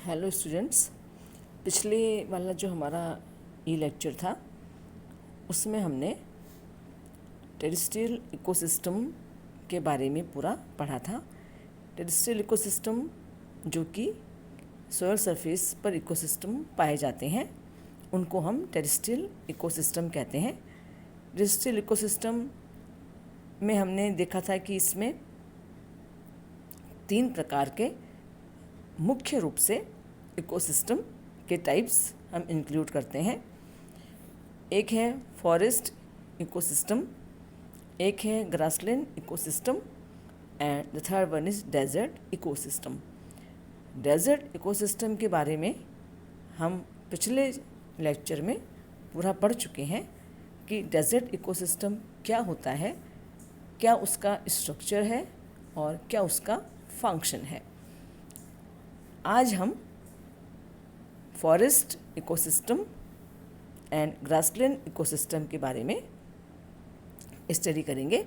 Hello students. पिछले वाला जो हमारा ई लेक्चर था उसमें हमने टेरेस्ट्रियल इकोसिस्टम के बारे में पूरा पढ़ा था। टेरेस्ट्रियल इकोसिस्टम जो कि सोयल सरफेस पर इकोसिस्टम पाए जाते हैं उनको हम टेरेस्ट्रियल इकोसिस्टम कहते हैं। टेरेस्ट्रियल इकोसिस्टम में हमने देखा था कि इसमें 3 प्रकार के मुख्य रूप से इकोसिस्टम के टाइप्स हम इंक्लूड करते हैं। एक है फॉरेस्ट इकोसिस्टम, एक है grassland ecosystem and the third one is desert ecosystem. Desert ecosystem के बारे में हम पिछले लेक्चर में पूरा पढ़ चुके हैं कि डेजर्ट इकोसिस्टम क्या होता है, क्या उसका स्ट्रक्चर है और क्या उसका फंक्शन है। आज हम forest ecosystem and grassland ecosystem के बारे में स्टडी करेंगे।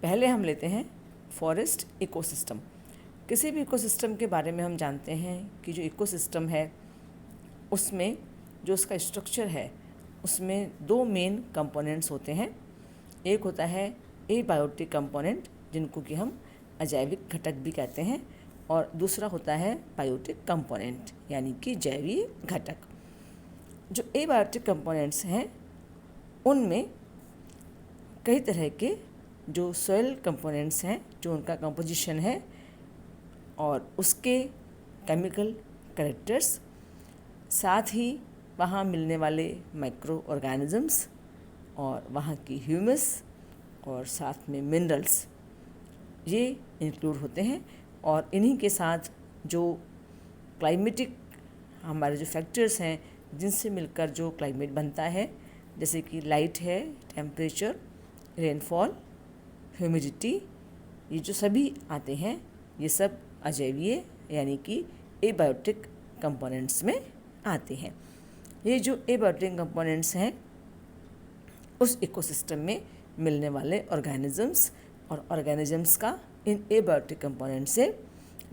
पहले हम लेते हैं फॉरेस्ट इकोसिस्टम। किसी भी इकोसिस्टम के बारे में हम जानते हैं कि जो इकोसिस्टम है उसमें जो उसका स्ट्रक्चर है उसमें 2 मेन कंपोनेंट्स होते हैं। एक होता है एबायोटिक कंपोनेंट जिनको कि हम अजैविक घटक भी कहते हैं, और दूसरा होता है बायोटिक कंपोनेंट यानी कि जैवीय घटक। जो एबायोटिक कंपोनेंट्स हैं उनमें कई तरह के जो सॉइल कंपोनेंट्स हैं, जो उनका कंपोजिशन है और उसके केमिकल कैरेक्टर्स, साथ ही वहाँ मिलने वाले माइक्रो ऑर्गेनिजम्स और वहाँ की ह्यूमस और साथ में मिनरल्स, ये इंक्लूड होते हैं। और इन्हीं के साथ जो क्लाइमेटिक हमारे जो फैक्टर्स हैं जिनसे मिलकर जो क्लाइमेट बनता है, जैसे कि लाइट है, टेम्परेचर, रेनफॉल, ह्यूमिडिटी, ये जो सभी आते हैं ये सब अजैवीय यानी कि एबायोटिक कंपोनेंट्स में आते हैं। ये जो एबायोटिक कंपोनेंट्स हैं उस इकोसिस्टम में मिलने वाले ऑर्गेनिजम्स और ऑर्गेनिजम्स का इन एबायोटिक कंपोनेंट से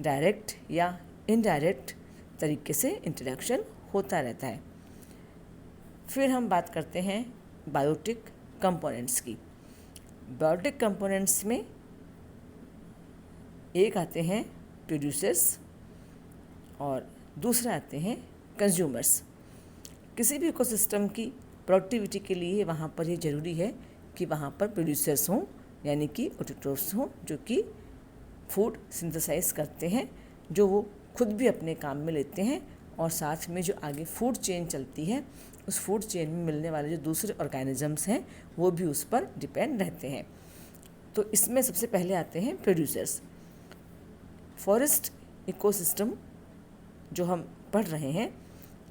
डायरेक्ट या इनडायरेक्ट तरीके से इंटरेक्शन होता रहता है। फिर हम बात करते हैं बायोटिक कंपोनेंट्स की। बायोटिक कंपोनेंट्स में एक आते हैं प्रोड्यूसर्स और दूसरा आते हैं कंज्यूमर्स। किसी भी इकोसिस्टम की प्रोडक्टिविटी के लिए वहाँ पर ये ज़रूरी है कि वहाँ पर प्रोड्यूसर्स हों यानी कि ऑटोट्रोफ्स हों, जो कि फूड सिंथेसाइज करते हैं, जो वो खुद भी अपने काम में लेते हैं और साथ में जो आगे फूड चेन चलती है उस फूड चेन में मिलने वाले जो दूसरे ऑर्गेनिजम्स हैं वो भी उस पर डिपेंड रहते हैं। तो इसमें सबसे पहले आते हैं प्रोड्यूसर्स। फॉरेस्ट इकोसिस्टम जो हम पढ़ रहे हैं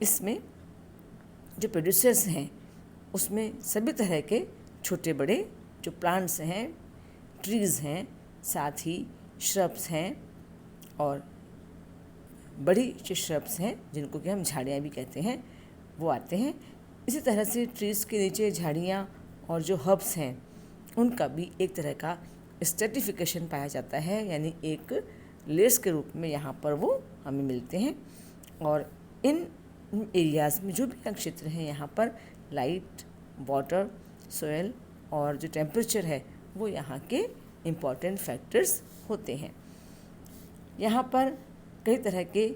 इसमें जो प्रोड्यूसर्स हैं उसमें सभी तरह के छोटे बड़े जो प्लांट्स हैं, ट्रीज़ हैं, साथ ही श्रब्स हैं और बड़ी जो श्रब्स हैं जिनको कि हम झाड़ियाँ भी कहते हैं वो आते हैं। इसी तरह से ट्रीज़ के नीचे झाड़ियाँ और जो हर्ब्स हैं उनका भी एक तरह का स्ट्रेटिफिकेशन पाया जाता है, यानी एक लेयर्स के रूप में यहाँ पर वो हमें मिलते हैं। और इन एरियाज़ में जो भी क्षेत्र हैं यहाँ पर लाइट, वाटर, सोयल और जो टेम्परेचर है वो यहाँ के इम्पॉर्टेंट फैक्टर्स होते हैं। यहाँ पर कई तरह के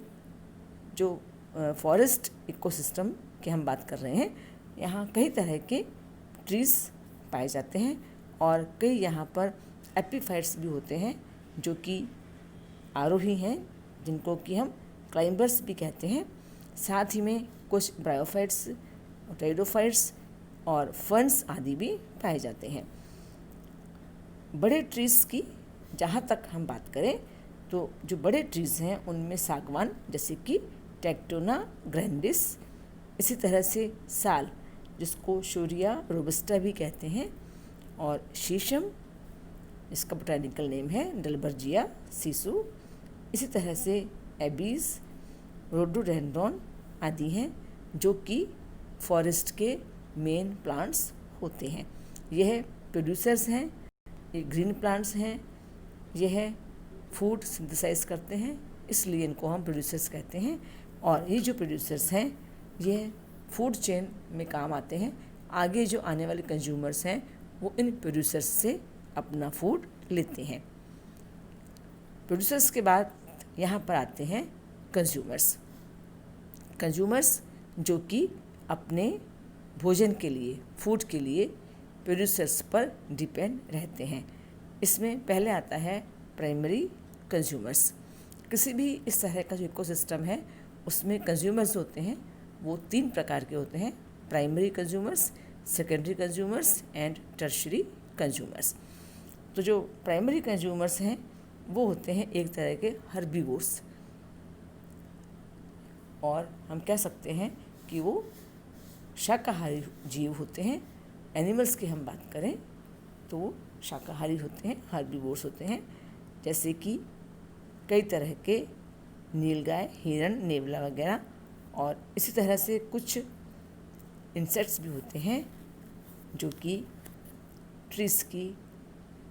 जो फॉरेस्ट इकोसिस्टम की हम बात कर रहे हैं, यहाँ कई तरह के ट्रीज़ पाए जाते हैं और कई यहाँ पर एपिफाइट्स भी होते हैं जो कि आरोही हैं, जिनको कि हम क्लाइंबर्स भी कहते हैं। साथ ही में कुछ ब्रायोफाइट्स, टेरिडोफाइट्स और फर्न्स आदि भी पाए जाते हैं। बड़े ट्रीज़ की जहाँ तक हम बात करें तो जो बड़े ट्रीज़ हैं उनमें सागवान जैसे कि टेक्टोना ग्रैंडिस, इसी तरह से साल जिसको शोरिया रोबस्टा भी कहते हैं, और शीशम इसका बोटानिकल नेम है डलबर्जिया सीसू, इसी तरह से एबीज, रोडोडेंड्रॉन आदि हैं जो कि फॉरेस्ट के मेन प्लांट्स होते हैं। यह प्रोड्यूसर्स हैं, ये ग्रीन प्लांट्स हैं, यह फूड सिंथेसाइज करते हैं इसलिए इनको हम प्रोड्यूसर्स कहते हैं। और ये जो प्रोड्यूसर्स हैं ये फूड चेन में काम आते हैं। आगे जो आने वाले कंज्यूमर्स हैं वो इन प्रोड्यूसर्स से अपना फूड लेते हैं। प्रोड्यूसर्स के बाद यहाँ पर आते हैं कंज्यूमर्स। कंज्यूमर्स जो कि अपने भोजन के लिए, फूड के लिए प्रोड्यूसर्स पर डिपेंड रहते हैं। इसमें पहले आता है प्राइमरी कंज्यूमर्स। किसी भी इस तरह का जो इकोसिस्टम है उसमें कंज्यूमर्स होते हैं वो 3 प्रकार के होते हैं: primary consumers, secondary consumers and tertiary consumers. तो जो प्राइमरी कंज्यूमर्स हैं वो होते हैं एक तरह के हर्बीवोर्स, और हम कह सकते हैं कि वो शाकाहारी जीव होते हैं। एनिमल्स की हम बात करें तो वो शाकाहारी होते हैं, हर्बीवोर्स होते हैं, जैसे कि कई तरह के नीलगाय, हिरण, नेवला वगैरह। और इसी तरह से कुछ इंसेक्ट्स भी होते हैं जो कि ट्रीज की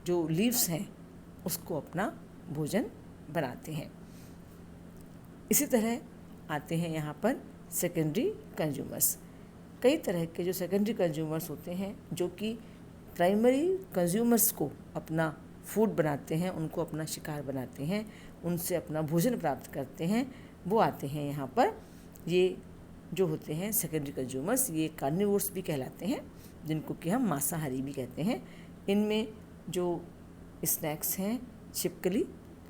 जो लीव्स हैं उसको अपना भोजन बनाते हैं। इसी तरह आते हैं यहाँ पर सेकेंडरी कंज्यूमर्स। कई तरह के जो सेकेंडरी कंज्यूमर्स होते हैं जो कि प्राइमरी कंज्यूमर्स को अपना फूड बनाते हैं, उनको अपना शिकार बनाते हैं, उनसे अपना भोजन प्राप्त करते हैं, वो आते हैं यहाँ पर। ये जो होते हैं सेकेंडरी कंज्यूमर्स ये कार्निवोर्स भी कहलाते हैं, जिनको कि हम मांसाहारी भी कहते हैं। इनमें जो स्नैक्स हैं, छिपकली,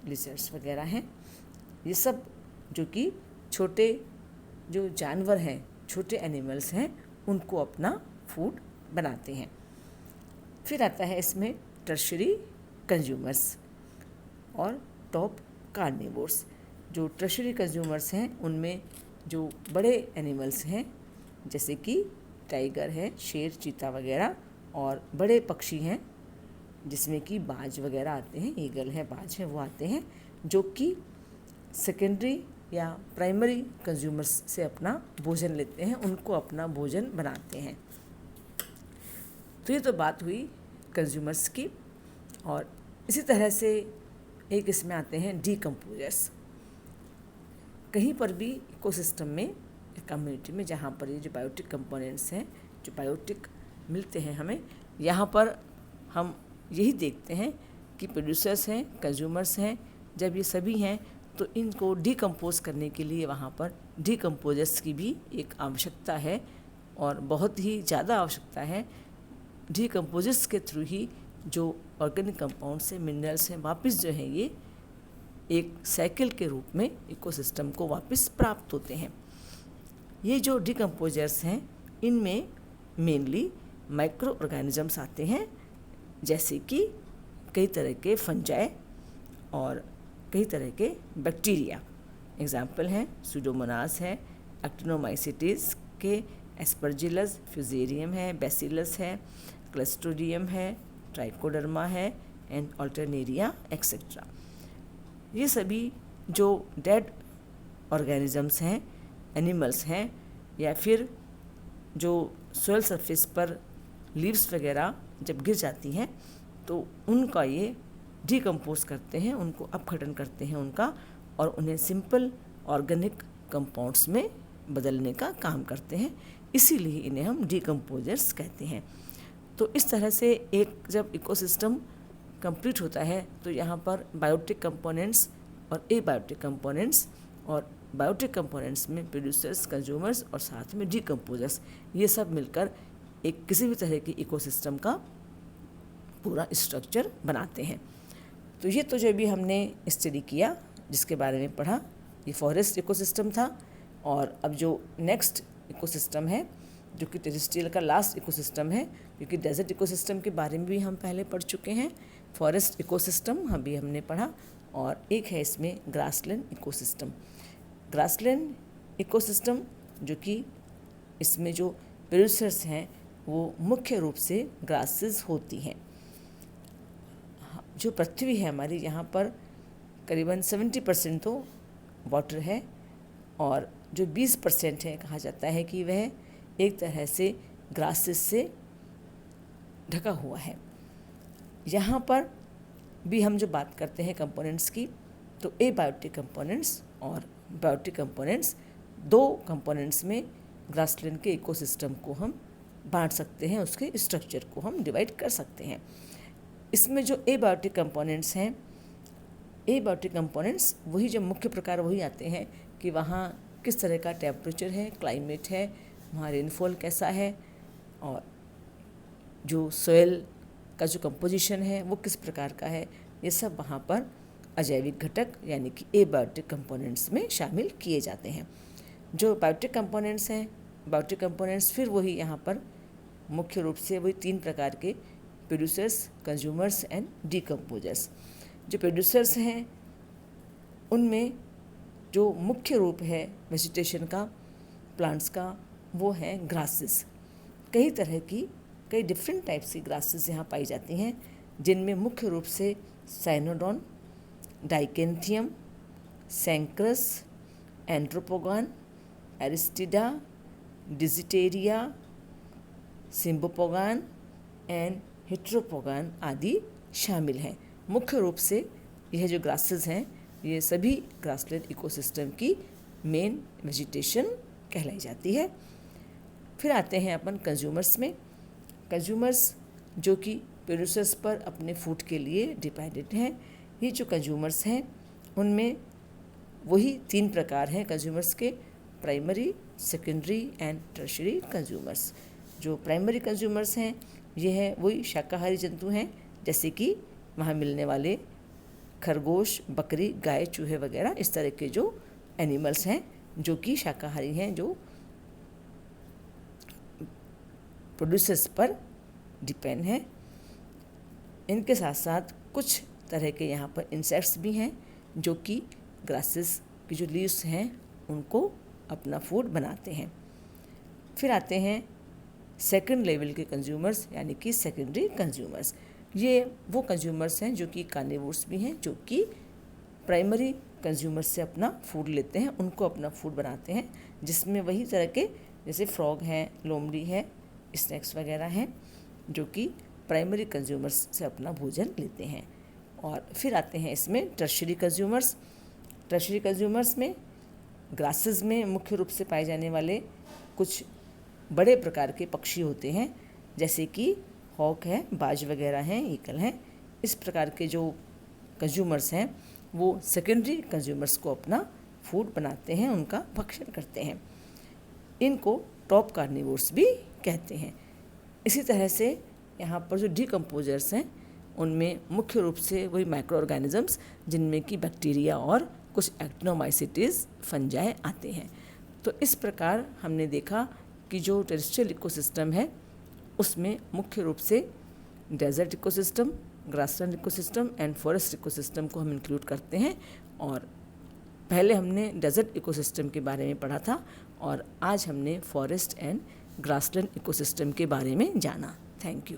लिजर्ड्स वगैरह हैं, ये सब जो कि छोटे जो जानवर हैं, छोटे एनिमल्स हैं, उनको अपना फूड बनाते हैं। फिर आता है इसमें टर्शरी कंज्यूमर्स और टॉप कार्निवोर्स। जो टर्शरी कंज्यूमर्स हैं उनमें जो बड़े एनिमल्स हैं जैसे कि टाइगर है, शेर, चीता वगैरह, और बड़े पक्षी हैं जिसमें कि बाज वगैरह आते हैं, ईगल है, बाज है, वो आते हैं जो कि सेकेंडरी या प्राइमरी कंज्यूमर्स से अपना भोजन लेते हैं, उनको अपना भोजन बनाते हैं। तो ये तो बात हुई कंज्यूमर्स की। और इसी तरह से एक इसमें आते हैं डीकम्पोजर्स। कहीं पर भी इकोसिस्टम में, कम्युनिटी में, जहाँ पर ये जो बायोटिक कंपोनेंट्स हैं, जो बायोटिक मिलते हैं हमें, यहाँ पर हम यही देखते हैं कि प्रोड्यूसर्स हैं, कंज्यूमर्स हैं। जब ये सभी हैं तो इनको डीकम्पोज करने के लिए वहाँ पर डीकम्पोजर्स की भी एक आवश्यकता है, और बहुत ही ज़्यादा आवश्यकता है। डीकम्पोजर्स के थ्रू ही जो ऑर्गेनिक कंपाउंड्स हैं, मिनरल्स हैं, वापस जो है ये एक साइकिल के रूप में इकोसिस्टम को वापस प्राप्त होते हैं। ये जो डीकम्पोजर्स हैं इनमें मेनली माइक्रो ऑर्गेनिजम्स आते हैं, जैसे कि कई तरह के फंजाई और कई तरह के बैक्टीरिया। एग्जाम्पल हैं सूडोमोनास है, एक्टिनोमाइसिटीज के एस्परजिलस, फ्यूजेरियम है, बैसिलस है, क्लस्ट्रोडियम है, ट्राइकोडर्मा है एंड अल्टरनेरिया एक्सेट्रा। ये सभी जो डेड ऑर्गेनिजम्स हैं, एनिमल्स हैं, या फिर जो सोयल सरफेस पर लीव्स वगैरह जब गिर जाती हैं तो उनका ये डीकम्पोज करते हैं, उनको अपघटन करते हैं उनका, और उन्हें सिंपल ऑर्गेनिक कंपाउंड्स में बदलने का काम करते हैं। इसीलिए इन्हें हम डीकम्पोजर्स कहते हैं। तो इस तरह से एक जब इकोसिस्टम कंप्लीट होता है तो यहाँ पर बायोटिक कंपोनेंट्स और एबायोटिक कंपोनेंट्स, और बायोटिक कंपोनेंट्स में प्रोड्यूसर्स, कंज्यूमर्स और साथ में डीकम्पोजर्स, ये सब मिलकर एक किसी भी तरह की इकोसिस्टम का पूरा स्ट्रक्चर बनाते हैं। तो ये तो जो भी हमने स्टडी किया, जिसके बारे में पढ़ा, ये फॉरेस्ट इकोसिस्टम था। और अब जो नेक्स्ट इकोसिस्टम है जो कि टेरेस्ट्रियल का लास्ट इकोसिस्टम है, क्योंकि डेजर्ट इकोसिस्टम के बारे में भी हम पहले पढ़ चुके हैं। फॉरेस्ट इकोसिस्टम अभी हमने पढ़ा, और एक है इसमें ग्रासलैंड इकोसिस्टम। ग्रासलैंड इकोसिस्टम जो कि इसमें जो प्रोड्यूसर्स हैं वो मुख्य रूप से ग्रासेस होती हैं। जो पृथ्वी है हमारी, यहाँ पर करीबन 70% तो वाटर है, और जो 20% है कहा जाता है कि वह एक तरह से ग्रासेस से ढका हुआ है। यहाँ पर भी हम जो बात करते हैं कंपोनेंट्स की, तो एबायोटिक कंपोनेंट्स और बायोटिक कंपोनेंट्स, दो कंपोनेंट्स में ग्रासलैंड के इकोसिस्टम को हम बांट सकते हैं, उसके स्ट्रक्चर को हम डिवाइड कर सकते हैं। इसमें जो एबायोटिक कंपोनेंट्स हैं, एबायोटिक कंपोनेंट्स वही जो मुख्य प्रकार वही आते हैं कि वहाँ किस तरह का टेम्परेचर है, क्लाइमेट है, वहाँ रेनफॉल कैसा है, और जो सोयल का जो कंपोजिशन है वो किस प्रकार का है, ये सब वहाँ पर अजैविक घटक यानी कि एबायोटिक कंपोनेंट्स में शामिल किए जाते हैं। जो बायोटिक कंपोनेंट्स हैं, बायोटिक कंपोनेंट्स फिर वही यहाँ पर मुख्य रूप से वही तीन प्रकार के, प्रोड्यूसर्स, कंज्यूमर्स एंड डिकम्पोजर्स। जो प्रोड्यूसर्स हैं उनमें जो मुख्य रूप है वेजिटेशन का, प्लांट्स का, वो है ग्रासेस। कई तरह की, कई डिफरेंट टाइप्स की ग्रासेस यहाँ पाई जाती हैं, जिनमें मुख्य रूप से साइनोडोन, डाइकेंथियम, सैंक्रस, एंड्रोपोगन, एरिस्टिडा, डिजिटेरिया, सिम्बोपोगन एंड हेट्रोपोगन आदि शामिल हैं। मुख्य रूप से यह जो ग्रासेस हैं ये सभी ग्रासलैंड इकोसिस्टम की मेन वेजिटेशन कहलाई जाती है। फिर आते हैं अपन कंज्यूमर्स में। कंज्यूमर्स जो कि प्रोड्यूसर्स पर अपने फूड के लिए डिपेंडेंट हैं। ये जो कंज्यूमर्स हैं उनमें वही तीन प्रकार हैं कंज्यूमर्स के, primary, secondary and tertiary consumers. जो प्राइमरी कंज्यूमर्स हैं ये है वही शाकाहारी जंतु हैं, जैसे कि वहाँ मिलने वाले खरगोश, बकरी, गाय, चूहे वगैरह, इस तरह के जो एनिमल्स हैं जो कि शाकाहारी हैं, जो प्रोड्यूसर्स पर डिपेंड हैं। इनके साथ साथ कुछ तरह के यहाँ पर इंसेक्ट्स भी हैं जो कि ग्रासेस की जो लीव्स हैं उनको अपना फूड बनाते हैं। फिर आते हैं सेकंड लेवल के कंज्यूमर्स यानी कि सेकेंडरी कंज्यूमर्स। ये वो कंज्यूमर्स हैं जो कि कार्निवोर्स भी हैं, जो कि प्राइमरी कंज्यूमर्स से अपना फूड लेते हैं, उनको अपना फूड बनाते हैं, जिसमें वही तरह के जैसे फ्रॉग हैं, लोमड़ी है, स्नैक्स वगैरह हैं जो कि प्राइमरी कंज्यूमर्स से अपना भोजन लेते हैं। और फिर आते हैं इसमें टर्शियरी कंज्यूमर्स। टर्शियरी कंज्यूमर्स में ग्रासेस में मुख्य रूप से पाए जाने वाले कुछ बड़े प्रकार के पक्षी होते हैं, जैसे कि हॉक है, बाज वगैरह हैं, ईगल हैं। इस प्रकार के जो कंज्यूमर्स हैं वो सेकेंडरी कंज्यूमर्स को अपना फूड बनाते हैं, उनका भक्षण करते हैं। इनको टॉप कार्निवोर्स भी कहते हैं। इसी तरह से यहाँ पर जो डिकम्पोजर्स हैं उनमें मुख्य रूप से वही माइक्रो ऑर्गेनिजम्स, जिनमें कि बैक्टीरिया और कुछ एक्टिनोमाइसिटीज, फंजाई आते हैं। तो इस प्रकार हमने देखा कि जो टेरेस्ट्रियल इकोसिस्टम है उसमें मुख्य रूप से desert ecosystem, grassland ecosystem and forest ecosystem को हम इंक्लूड करते हैं। और पहले हमने डेजर्ट इकोसिस्टम के बारे में पढ़ा था और आज हमने फॉरेस्ट एंड ग्रासलैंड इकोसिस्टम के बारे में जाना। Thank you.